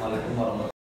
Assalamualaikum warahmatullahi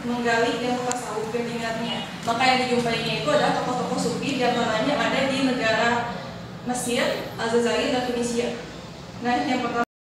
menggali ilmu tasawuf dan minatnya. Maka yang dijumpainya itu adalah tokoh-tokoh sufi, diantaranya ada di negara Mesir, Aljazair, dan Tunisia. Nah, yang pertama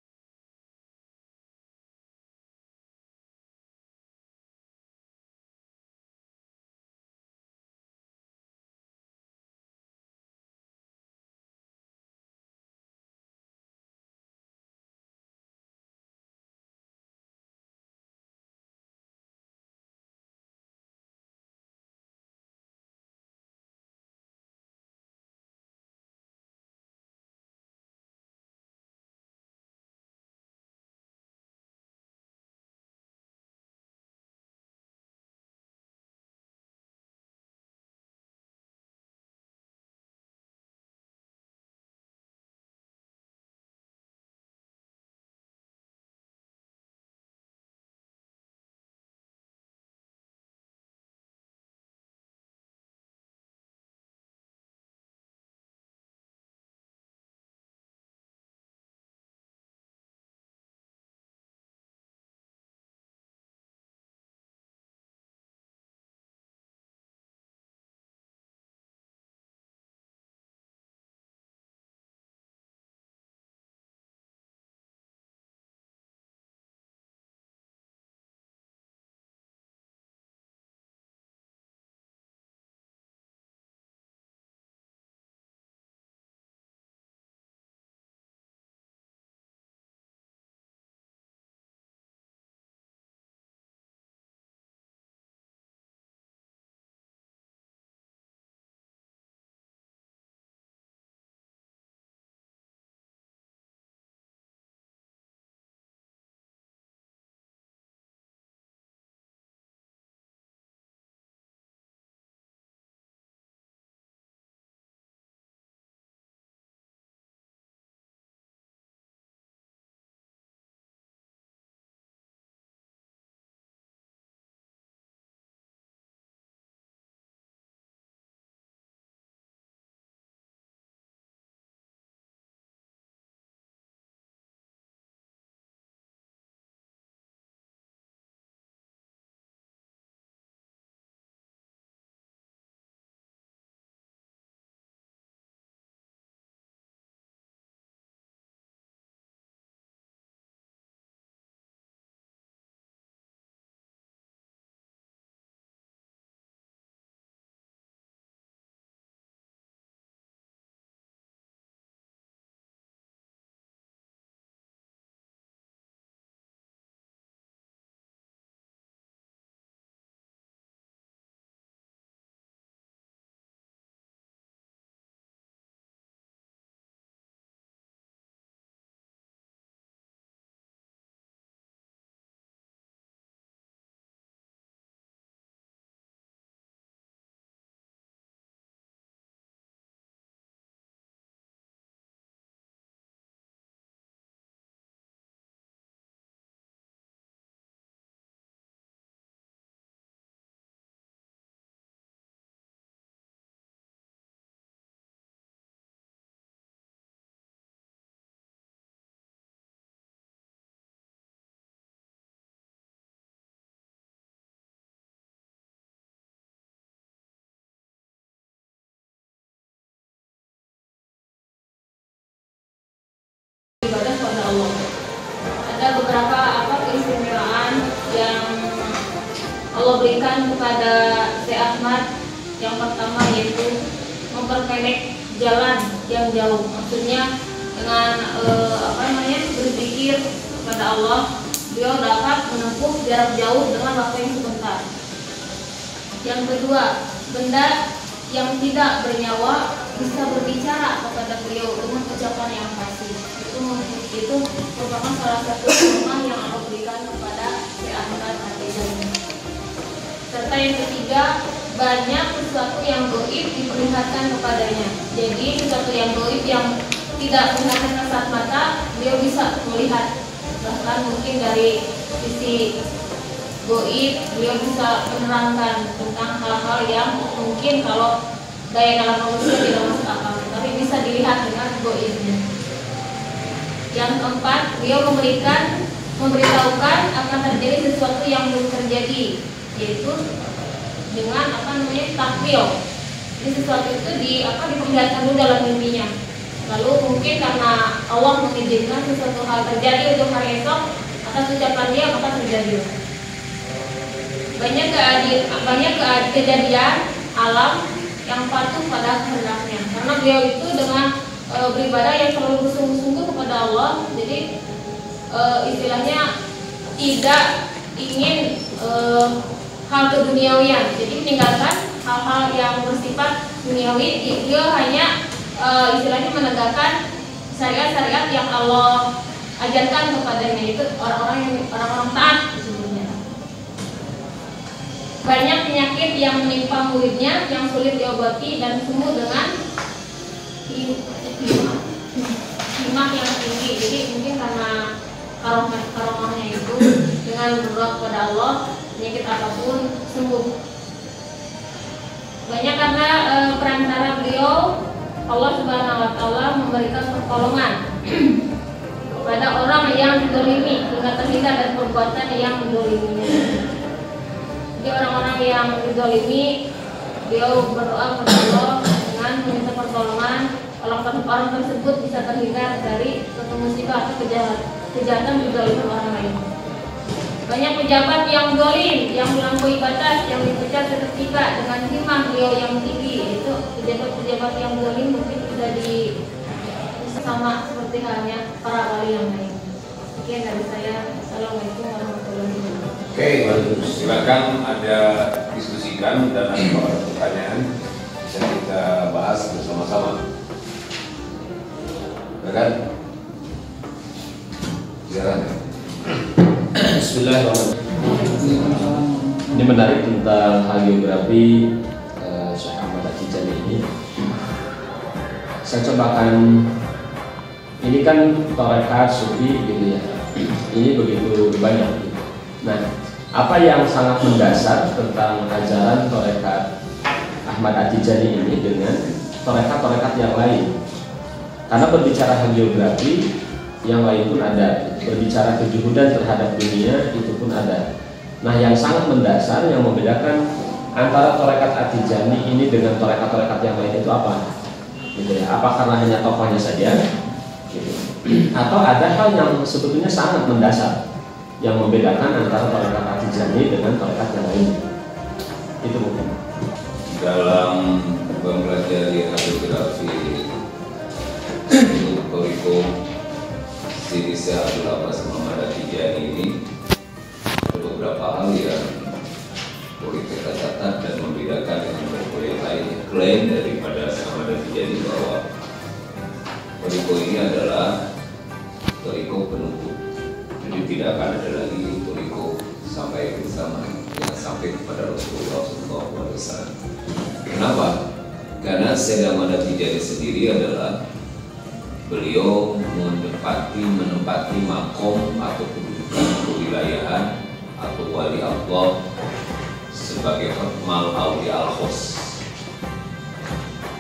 ibadah kepada Allah. Ada beberapa keistimewaan yang Allah berikan kepada Syekh Ahmad. Yang pertama yaitu memperpendek jalan yang jauh. Maksudnya dengan berzikir kepada Allah, beliau dapat menempuh jarak jauh dengan waktu yang sebentar. Yang kedua, benda yang tidak bernyawa bisa berbicara kepada beliau dengan ucapan yang fasih. Itu merupakan salah satu hikmah yang Allah berikan kepada Syekh Ahmad At-Tijani. Serta yang ketiga, banyak sesuatu yang gaib diperlihatkan kepadanya. Jadi sesuatu yang gaib yang tidak kelihatan kasat mata, beliau bisa melihat. Bahkan mungkin dari sisi gaib, beliau bisa menerangkan tentang hal-hal yang mungkin kalau daya nalar manusia tidak masuk akal, tapi bisa dilihat dengan gaibnya. Yang keempat, beliau memberitahukan akan terjadi sesuatu yang belum terjadi, yaitu dengan takwil. Jadi sesuatu itu diperlihatkan dulu dalam mimpinya. Lalu mungkin karena Allah mengizinkan sesuatu hal terjadi untuk hari esok, atas ucapan dia maka terjadi. Banyak kejadian alam yang patuh pada kehendaknya. Karena beliau itu dengan beribadah yang selalu bersungguh-sungguh kepada Allah, jadi istilahnya tidak ingin hal keduniawian, jadi meninggalkan hal-hal yang bersifat duniawi. Dia hanya istilahnya menegakkan syariat-syariat yang Allah ajarkan kepadanya, itu orang-orang taat disebutnya. Banyak penyakit yang menimpa muridnya yang sulit diobati dan sembuh dengan hikmah yang tinggi. Jadi mungkin karena karomahnya itu dengan berdoa kepada Allah, penyakit apapun sembuh. Banyak karena perantara beliau Allah Subhanahu wa Ta'ala memberikan pertolongan kepada orang yang dizalimi hingga terhindar dari perbuatan yang menzaliminya. Jadi orang-orang yang dizalimi, beliau berdoa kepada Allah dengan meminta pertolongan. Orang tersebut bisa terhindar dari suatu musibah atau kejahatan dizalimi orang lain. Banyak pejabat yang zalim, yang melampaui batas, yang dipecat seketika dengan hikmah beliau yang tinggi. Itu pejabat-pejabat yang zalim mungkin sudah sama seperti halnya para wali yang lain. Sekian dari saya. Assalamualaikum warahmatullahi wabarakatuh. Oke, silakan ada diskusikan dan ada pertanyaan bisa kita bahas bersama-sama. Silakan. Silakan. Bismillahirrahmanirrahim. Ini menarik tentang hagiografi Syekh Ahmad At-Tijani ini. Saya cobakan, ini kan tarekat sufi gitu ya. Ini begitu banyak gitu. Nah, apa yang sangat mendasar tentang ajaran tarekat Ahmad At-Tijani ini dengan tarekat-tarekat yang lain? Karena berbicara hagiografi, yang lain pun ada, berbicara kejuhudan terhadap dunia itu pun ada. Nah, yang sangat mendasar yang membedakan antara tarekat At-Tijani ini dengan tarekat-tarekat yang lain itu apa? Gitu ya. Apa karena hanya tokohnya saja? Gitu. Atau ada hal yang sebetulnya sangat mendasar yang membedakan antara tarekat At-Tijani dengan tarekat yang lain? Itu mungkin. Dalam mempelajari hagiografi untuk kurikulum Sidi Syekh Abdul Abbas Muhammad At-Tijani ini ada beberapa hal yang boleh kita catat dan membedakan dengan kurikulum lain. Klaim daripada Syekh Ahmad At-Tijani bahwa kurikulum ini adalah kurikulum penutup, jadi tidak akan ada lagi kurikulum sampai bersama yang sampai kepada Rasulullah SAW. Kenapa? Karena Syekh Ahmad At-Tijani sendiri adalah beliau menempati makom atau kedudukan kewilayahan atau wali Allah sebagai hukmal awliya al-khos.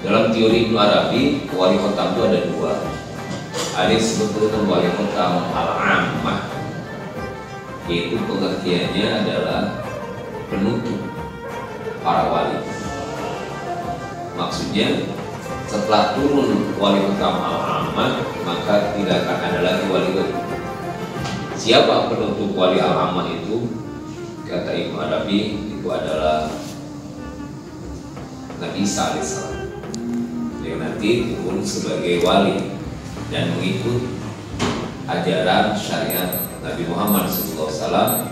Dalam teori Ibnu Arabi, wali khotam itu ada dua. Ada yang disebut dengan wali khotam al-ammah, yaitu pengertiannya adalah penutup para wali. Maksudnya setelah turun wali khotam al-ammah, maka tidak akan ada lagi wali baru. Siapa penutup wali al-ammah itu? Kata Ibnu Arabi, itu adalah Nabi Isa alaihissalam, yang nanti turun sebagai wali dan mengikut ajaran syariat Nabi Muhammad SAW,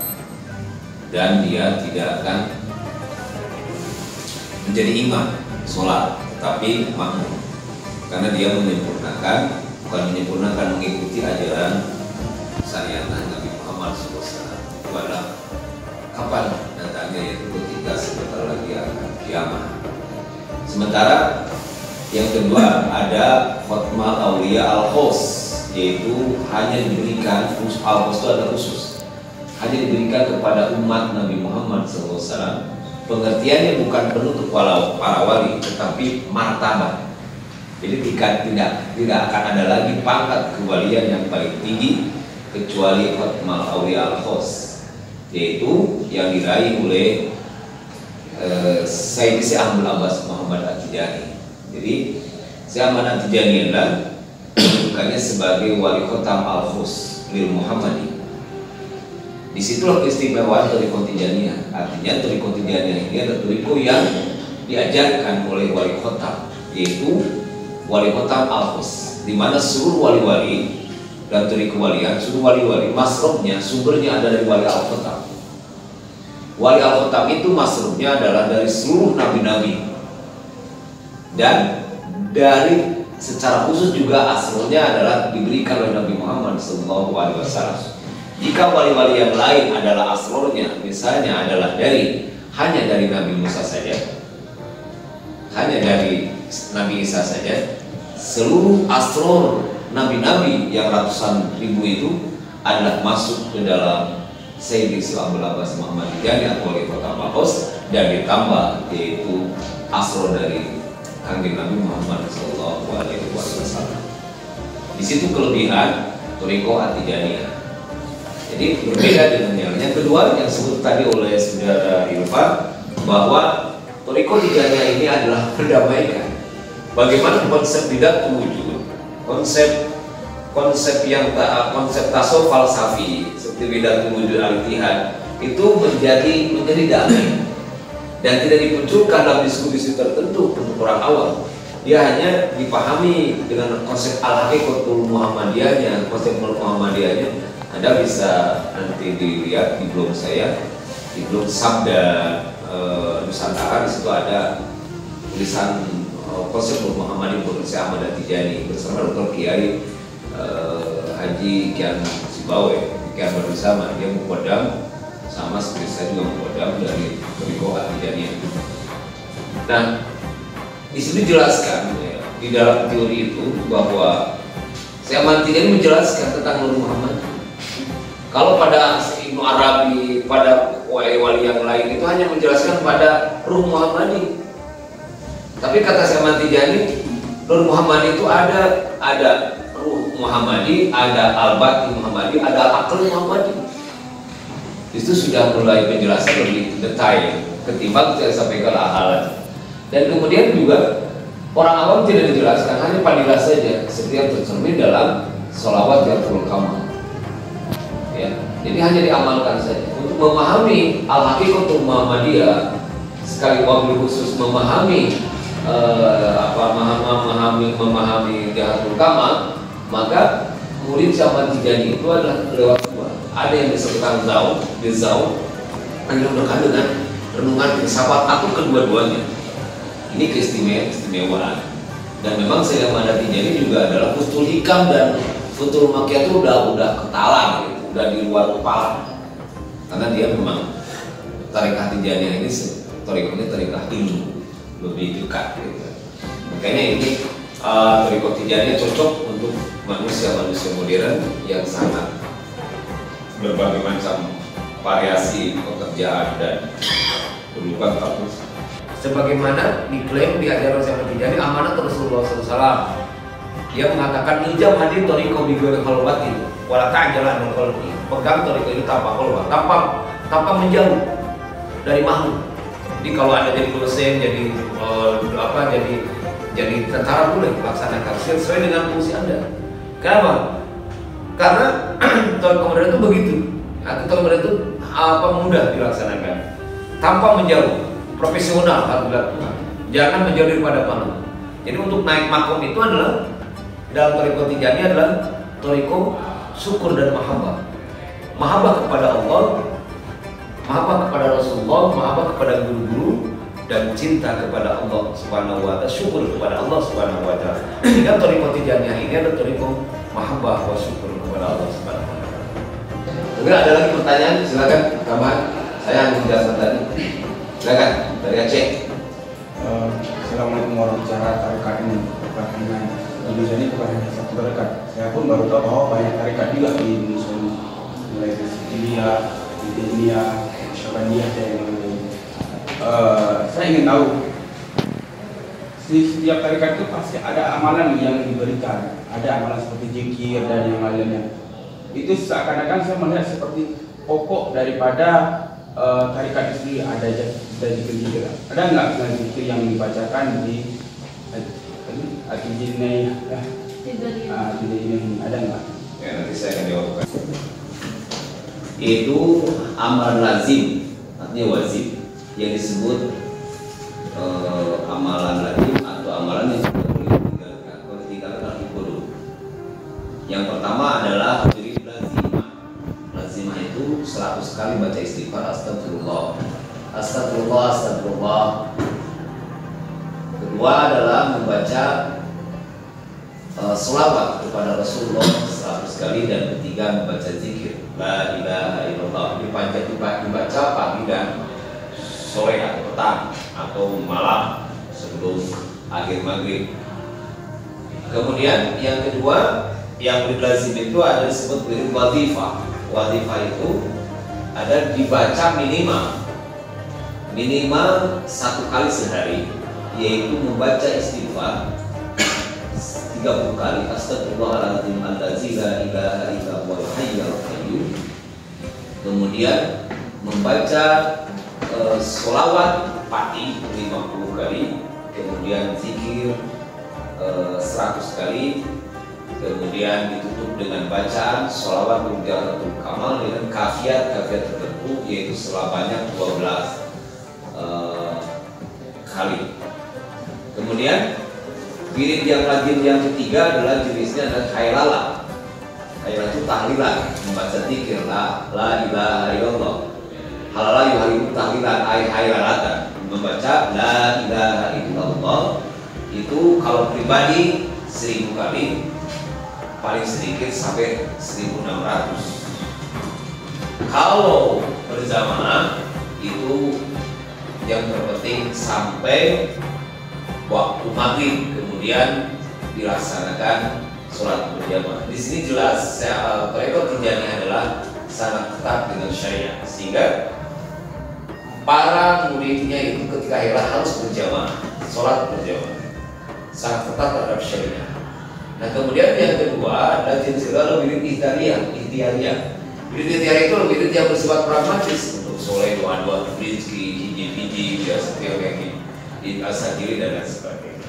dan dia tidak akan menjadi imam sholat, tetapi makmum, karena dia menyempurnakan mengikuti ajaran syariat Nabi Muhammad SAW. Pada kapan datangnya? Yaitu ketika sebentar lagi akan kiamat. Sementara yang kedua ada khotmah aulia al-khos, yaitu hanya diberikan, al-khos itu ada khusus, hanya diberikan kepada umat Nabi Muhammad SAW. Pengertiannya bukan penutup para wali, tetapi martabat. Jadi tidak akan ada lagi pangkat kewalian yang paling tinggi kecuali khotmah aulia al-khos, yaitu yang diraih oleh Sayyid Syekh Abdul Abbas Muhammad At-Tijani. Jadi Syekh Ahmad At-Tijani adalah bukannya sebagai wali khotam al-khus lil Muhammadi. Disitulah keistimewaan Thariqah Tijaniyah. Artinya Thariqah Tijaniyah ini adalah thariqah yang diajarkan oleh wali khotam, yaitu wali khotam al-khus, di mana seluruh wali-wali dan dari kewalian, seluruh wali-wali masrubnya, sumbernya ada dari wali al-khotam. Wali al-khotam itu masrubnya adalah dari seluruh nabi-nabi, dan dari secara khusus juga asalnya adalah diberikan oleh Nabi Muhammad SAW. Jika wali-wali yang lain adalah asalnya, misalnya adalah hanya dari Nabi Musa saja, hanya dari Nabi Isa saja, seluruh asror nabi-nabi yang ratusan ribu itu adalah masuk ke dalam Sayyid Syekh Abdul Abbas Muhammad Tijani atau wali khotam al-khos, dan ditambah yaitu asror dari Kanjeng Nabi Muhammad SAW. Di situ kelebihan Thariqah At-Tijaniyah. Jadi berbeda dengan yang kedua yang disebut tadi oleh saudara Ilfan, bahwa Thariqah Tijaniyah ini adalah mendamaikan. Bagaimana konsep bidat wujud, konsep tasawuf falsafi seperti bidat wujud al-ittihad itu menjadi damai dan tidak dimunculkan dalam diskusi tertentu untuk orang awam. Dia hanya dipahami dengan konsep al-haqiqatul muhammadiyahnya, konsep muhammadiyahnya. Anda bisa nanti dilihat di blog saya, di blog Sabda Nusantara. Di situ ada tulisan konsep Muhammadiyah Syekh Ahmad At-Tijani bersama Dr. Kiai Haji Kian Sibawe, Kian bersama. Dia muqaddam sama seperti saya juga muqaddam dari Thariqah At-Tijaniyah. Nah, di sini dijelaskan ya, di dalam teori itu bahwa Syekh Ahmad At-Tijani menjelaskan tentang Nur Muhammad. Kalau pada Ibnu Arabi, pada wali-wali yang lain itu hanya menjelaskan pada ruh Muhammadi. Tapi kata Syekh Ahmad Tijani, Nur Muhammadi itu ada ruh Muhammadi, ada al-batin Muhammadi, ada al-aql Muhammadi. Itu sudah mulai penjelasan lebih detail ketimbang saya sampaikan al-halat. Dan kemudian juga orang awam tidak dijelaskan, hanya fadilah saja seperti yang tercermin dalam sholawat Yatul Kamal. Ya, jadi hanya diamalkan saja. Untuk memahami al-haqiqatul Muhammadiyah, sekali wabil khusus memahami memahami Jahatul Kamal, maka murid Syekh Ahmad Tijani itu adalah lewat dua. Ada yang disebutkan zaun, dengan renungan filsafat atau kedua-duanya. Ini keistimewaan. Dan memang Syekh Ahmad Tijani juga adalah futul hikam dan futul makiyah itu udah ketalan gitu. Udah di luar kepala, karena dia memang Thariqah Tijaniyah ini thariqah ilmu, lebih dekat gitu. Makanya ini Thariqah Tijaniyah cocok untuk manusia-manusia modern yang sangat berbagai macam variasi pekerjaan dan kehidupan kampus. Sebagaimana diklaim di ajaran Syekh Ahmad Tijani amanat Rasulullah SAW, dia mengatakan ijam hadir thariqah bi ghairi khalwati wala ta'jalan bil qalbi. Pegang thariqah itu tanpa khalwat, tanpa menjauh dari makhluk. Jadi kalau Anda jadi dosen, jadi jadi tentara boleh melaksanakan sesuai dengan fungsi Anda. Kenapa? Karena toriko modern itu begitu. Toriko modern itu mudah dilaksanakan tanpa menjauh, profesional harus dilakukan. Jangan menjauh daripada malam. Jadi untuk naik makom itu adalah dalam toriko Tijani adalah toriko syukur dan mahabbah. Mahabbah kepada Allah, mahabbah kepada Rasulullah, mahabbah kepada guru-guru, dan cinta kepada Allah Subhanahu wa ta'ala, syukur kepada Allah Subhanahu wa ta'ala. Sehingga toriko Tijaniyah ini adalah toriko mahabbah wa syukur kepada Allah Subhanahu wa ta'ala. Mungkin ada lagi pertanyaan, silakan Kaman. Saya yang menjelaskan tadi. Silakan dari Aceh. Assalamualaikum warahmatullahi wabarakatuh. Tarekat ini bukan hanya Indonesia ini bukan hanya satu tarekat. Saya pun baru tahu bahwa banyak tarekat juga di Indonesia ini, mulai dari India, India, Syabandiyah dan yang lain. Saya ingin tahu setiap tarekat itu pasti ada amalan yang diberikan, ada amalan seperti zikir dan yang lainnya. Itu seakan-akan saya melihat seperti pokok daripada tarekat itu ada zikir. Ada nggak zikir yang dibacakan di At-Tijani? Ada nggak? Ya, nanti saya akan jawabkan. Itu amalan lazim, artinya wajib, yang disebut amalan lazim atau amalan yang tidak boleh ditinggalkan. Kalau ditinggalkan harus dikudu. Yang pertama adalah diri lazimah. Lazimah itu 100 kali baca istighfar, astagfirullah, astagfirullah, astagfirullah. Kedua adalah membaca selawat kepada Rasulullah 100 kali, dan ketiga membaca zikir la ilaha illallah. Dibaca pagi dan sore atau petang atau malam sebelum akhir maghrib. Kemudian yang kedua yang lazim itu ada disebut wirid wadhifah. Wadhifah itu ada dibaca minimal 1 kali sehari, yaitu membaca istighfar 30 kali, astagfirullahaladzim allazi la ilaha illa huwal hayyul qayyum. Kemudian membaca sholawat pagi 50 kali, kemudian zikir 100 kali, kemudian ditutup dengan bacaan sholawat Jawharatul Kamal dengan kafiat tertentu, yaitu sebanyak 12 kali. Kemudian wirid yang lazim yang ketiga adalah jenisnya adalah haylalah. Haylalah itu tahlilan, membaca zikir la ilaha illallah. Halalah yuharimu tahlilan haylalatan, membaca la ilaha illallah. Itu kalau pribadi 1000 kali, paling sedikit sampai 1600. Kalau berjamaah itu yang terpenting sampai waktu maghrib, kemudian dilaksanakan sholat berjamaah. Di sini jelas toriko Tijani adalah sangat ketat dengan syariat, sehingga para muridnya itu ketika hilal harus berjamaah, sholat berjamaah, sangat ketat terhadap syariat. Nah, kemudian yang kedua adalah jenis kedua wirid ikhtiariyah. Wirid ikhtiariyah itu wirid yang bersifat pragmatis, untuk soleh, doa rezeki, hiji biasa kayak gini, di asal-diri dan lain sebagainya.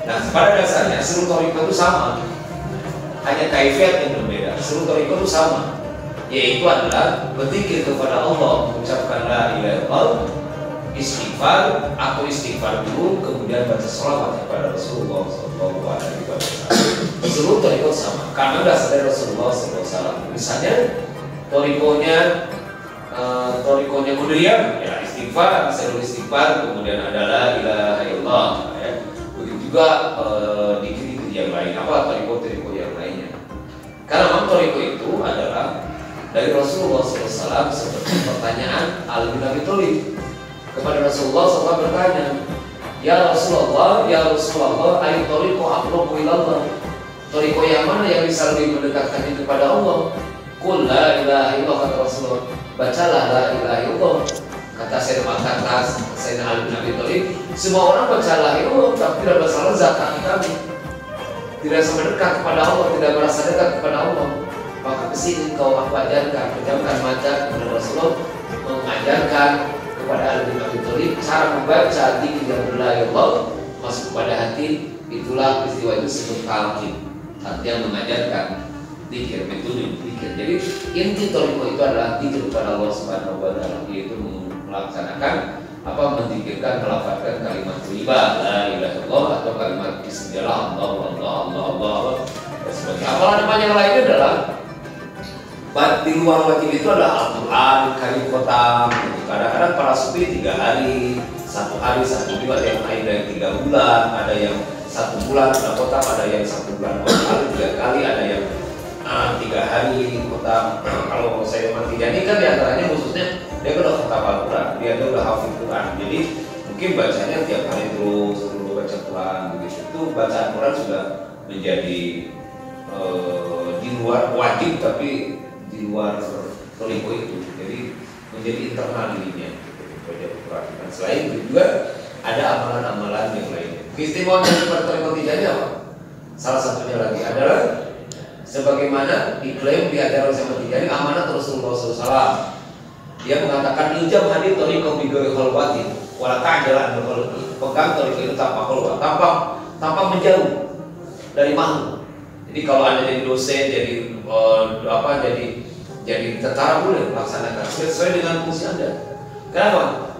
Nah, pada dasarnya seluruh toriko itu sama, hanya kaifiat yang berbeda. Seluruh toriko itu sama, yaitu adalah berzikir kepada Allah, mengucapkan la ilaha illallah, istighfar atau istighfar dulu, kemudian baca sholawat kepada Rasulullah SAW. Seluruh toriko sama, karena dasar dari Rasulullah SAW. Misalnya torikonya Qadiriyah, ya istighfar, misalnya istighfar, kemudian ada la ilaha illallah. Begitu juga dikir-dikir yang lain, apa toriko yang lainnya. Karena memang toriko itu adalah dari Rasulullah SAW, seperti pertanyaan Ali bin Abi Thalib kepada Rasulullah SAW bertanya, ya Rasulullah, ayu toriko aqrabu ilallah. Toriko yang mana yang bisa lebih mendekatkan kepada Allah? Qul la ilaha illallah, kata Rasulullah. Bacalah la ilaha illallah. Kata Sayyidina Ali bin Abi Thalib, semua orang baca la ilaha illallah, tapi tidak masalah zakat kami. Tidak sampai dekat kepada Allah, tidak merasa dekat kepada Allah. Maka kesini kau aku ajarkan, pejamkan mata kepada Rasulullah, mengajarkan kepada Ali bin Abi Thalib cara membaca zikir yang la ilaha illallah, masuk kepada hati, itulah peristiwa itu disebut talqin, artinya mengajarkan zikir, metode zikir. Jadi inti thariqah itu adalah zikir kepada Allah Subhanahu wa taala, yaitu melaksanakan menzikirkan, melafazkan kalimat thayyibah la ilaha illallah atau kalimat bismillah Allah dan sebagainya. Amalan yang lainnya adalah di luar wajib itu adalah Al-Quran, karim khotam. Kadang-kadang para sufi 3 hari, 1 hari, 1 bulan, yang lain dari 3 bulan, ada yang 1 bulan sudah khotam, ada yang 1 bulan 2 kali, 3 kali, ada yang 3 hari khotam. Kalau saya mati jadi kan diantaranya khususnya dia udah khotam Al-Quran, dia udah hafid Quran. Jadi mungkin bacanya tiap hari terus baca Quran begitu. Itu bacaan Quran sudah menjadi di luar wajib, tapi di luar thariqah itu, jadi menjadi internal dirinya baca Quran. Dan selain itu juga ada amalan-amalan yang lainnya. Keistimewaan dari thariqah Tijaniyah apa? Salah satunya lagi adalah sebagaimana diklaim di ajaran Syekh Tijani amanat Rasulullah SAW. Dia mengatakan ijab hadir thariqah bi ghairi khalwatin wala ta'jalan bil khalqi. Pegang thariqah itu tanpa khalwat, tanpa menjauh dari makhluk. Jadi kalau Anda jadi dosen, jadi tentara boleh melaksanakan sesuai dengan fungsi Anda. Kenapa?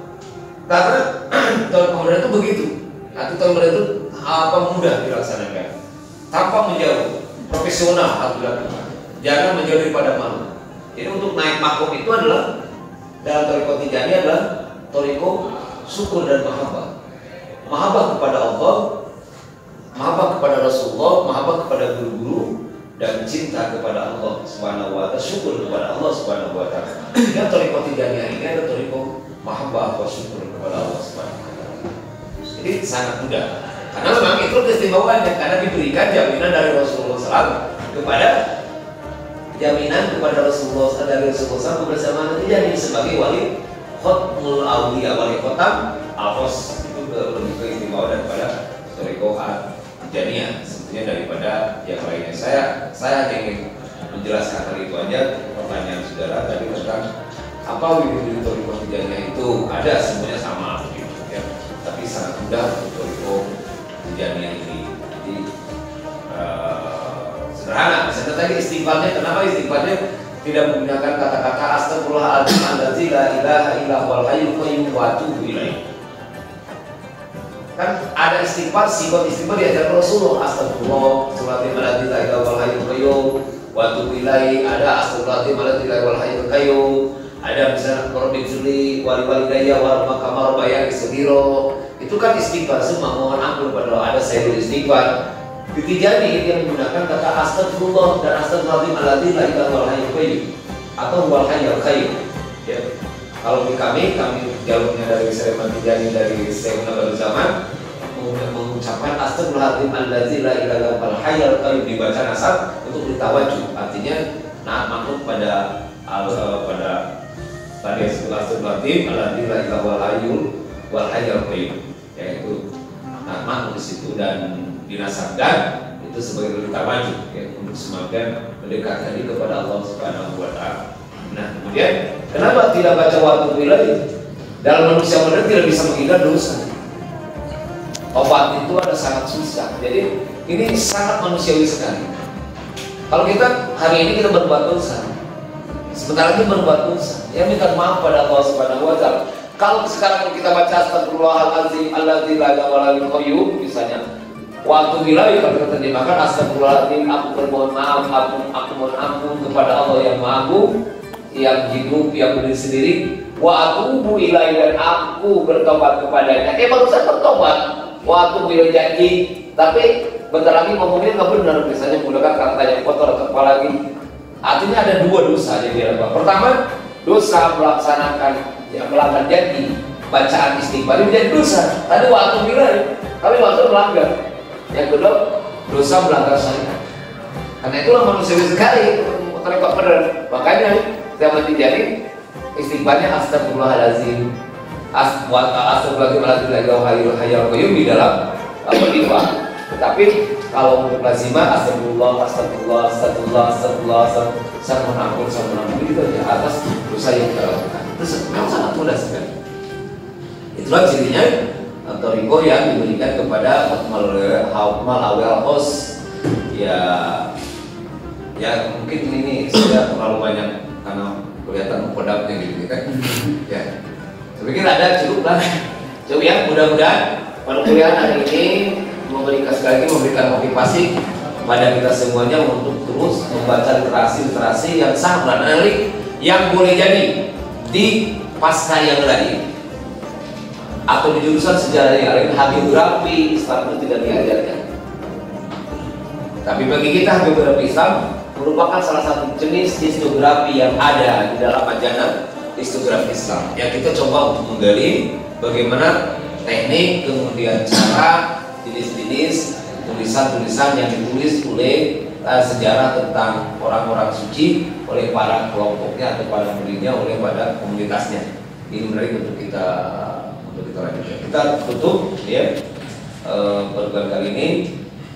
Karena tahun kemudian itu begitu. Tahun kemudian itu mudah dilaksanakan, tanpa menjauh, profesional harus dilakukan. Jangan menjauh daripada makhluk. Jadi untuk naik makom itu adalah dalam thariqah Tijaniyah adalah thariqah syukur dan mahabbah. Mahabbah kepada Allah, mahabbah kepada Rasulullah, mahabbah kepada guru-guru, dan cinta kepada Allah Subhanahu wa taala, syukur kepada Allah Subhanahu wa taala. Dan thariqah Tijaniyah ini ada thariqah mahabbah wa syukur kepada Allah Subhanahu wa taala. Jadi sangat mudah. Karena memang itu keistimewaannya, karena diberikan jaminan dari Rasulullah SAW kepada Rasulullah SAW bersama Tijani sebagai wali khotmul awliya, wali khotam al-khos. Itu lebih keistimewaan daripada thariqah Tijaniyah sebetulnya daripada yang lainnya. Saya ingin menjelaskan hal itu aja. Pertanyaan saudara tadi tentang apa wujud thariqah Tijaniyah itu, ada semuanya sama gitu, ya. Tapi sangat mudah untuk thariqah Tijaniyah ini. Jadi sederhana. Misalnya tadi istighfarnya, kenapa istighfarnya tidak menggunakan kata-kata astagfirullahaladzim allazi la ilaha illa huwal hayyul qayyum wa atubu ilaih. Kan ada istighfar, sifat istighfar diajar Rasulullah, astagfirullah, astagfirullahaladzim allazi la ilaha illa huwal hayyul qayyum wa atubu ilaih. Ada astagfirullahaladzim allazi la ilaha illa huwal hayyul qayyum. Ada misalnya rabbi firli wali walidayya wa makamar bayani segiro. Itu kan istighfar, semua mohon ampun kepada Allah. Ada sayyidul istighfar. Di Tijani yang menggunakan kata astagfirullah dan astagfirullahaladzim allazi la ilaha illa huwal hayyul qayyum atau huwal hayyul qayyum. Ya. Kalau di kami jalurnya dari Syekh Tijani, dari Syekh Nabawi Zaman mengucapkan astagfirullahaladzim allazi la ilaha illa huwal hayyul qayyum, dibaca nasab untuk ditawajuh. Artinya naat makhluk pada tadi astagfirullahaladzim allazi la ilaha huwal hayyul qayyum, yaitu naat makhluk di situ dan dinasabkan itu sebagai tawajud, ya, untuk semakin mendekatkan diri kepada Allah Subhanahu wa taala. Nah, kemudian kenapa tidak baca waktu wilayah? Dalam manusia modern tidak bisa menghindar dosa. Tobat itu ada sangat susah. Jadi ini sangat manusiawi sekali. Kalau kita hari ini kita berbuat dosa, sebentar lagi berbuat dosa, ya minta maaf pada Allah Subhanahu wa taala. Kalau sekarang kita baca astagfirullahaladzim allazi la ilaha illa huwal qayyum misalnya, waktu wilayah kalau kita terjemahkan astagfirullahaladzim, aku bermohon maaf, aku mohon ampun kepada Allah yang Maha Agung, yang hidup, yang berdiri sendiri, wa atubu ilaihi, dan aku bertobat kepadanya. Barusan bertobat, wa atubu ilaihi janji, tapi bentar lagi ngomongnya nggak benar, misalnya menggunakan kata yang kotor atau apa lagi. Artinya ada dua dosa jadi apa? Pertama, dosa melaksanakan yang melanggar janji, bacaan istighfar itu jadi dosa. Tadi wa atubu ilaihi, tapi waktu melanggar. Yang kedua, dosa melanggar syariat. Karena itulah manusiawi sekali thariqah benar. Makanya zaman Tijani istighfarnya astagfirullahaladzim, astagfirullahaladzim allazi la ilaha illa huwal qayyum di dalam doa. Tetapi kalau untuk lazimah astagfirullah saya mohon ampun itu aja atas dosa yang kita lakukan. Itu memang sangat mudah sekali. Itulah cirinya atau Riko yang diberikan kepada Hotmal Awel Host. Ya mungkin ini sudah terlalu banyak karena kelihatan produknya gitu kan. Ya, saya pikir ada cukup lah. Coba ya, mudah-mudahan perkuliahan hari ini sekali lagi memberikan motivasi kepada kita semuanya untuk terus membaca literasi yang sangat menarik yang boleh jadi di pasca yang lain atau di jurusan sejarah yang lain. Hagiografi Islam itu tidak diajarkan, tapi bagi kita hagiografi Islam merupakan salah satu jenis historiografi yang ada di dalam majalah historiografi Islam yang kita coba untuk menggali bagaimana teknik, kemudian cara, jenis-jenis tulisan-tulisan yang ditulis oleh sejarah tentang orang-orang suci oleh para kelompoknya atau para muridnya, oleh pada komunitasnya. Ini menarik untuk kita lanjutkan. Kita tutup ya pertemuan kali ini.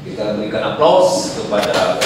Kita berikan aplaus kepada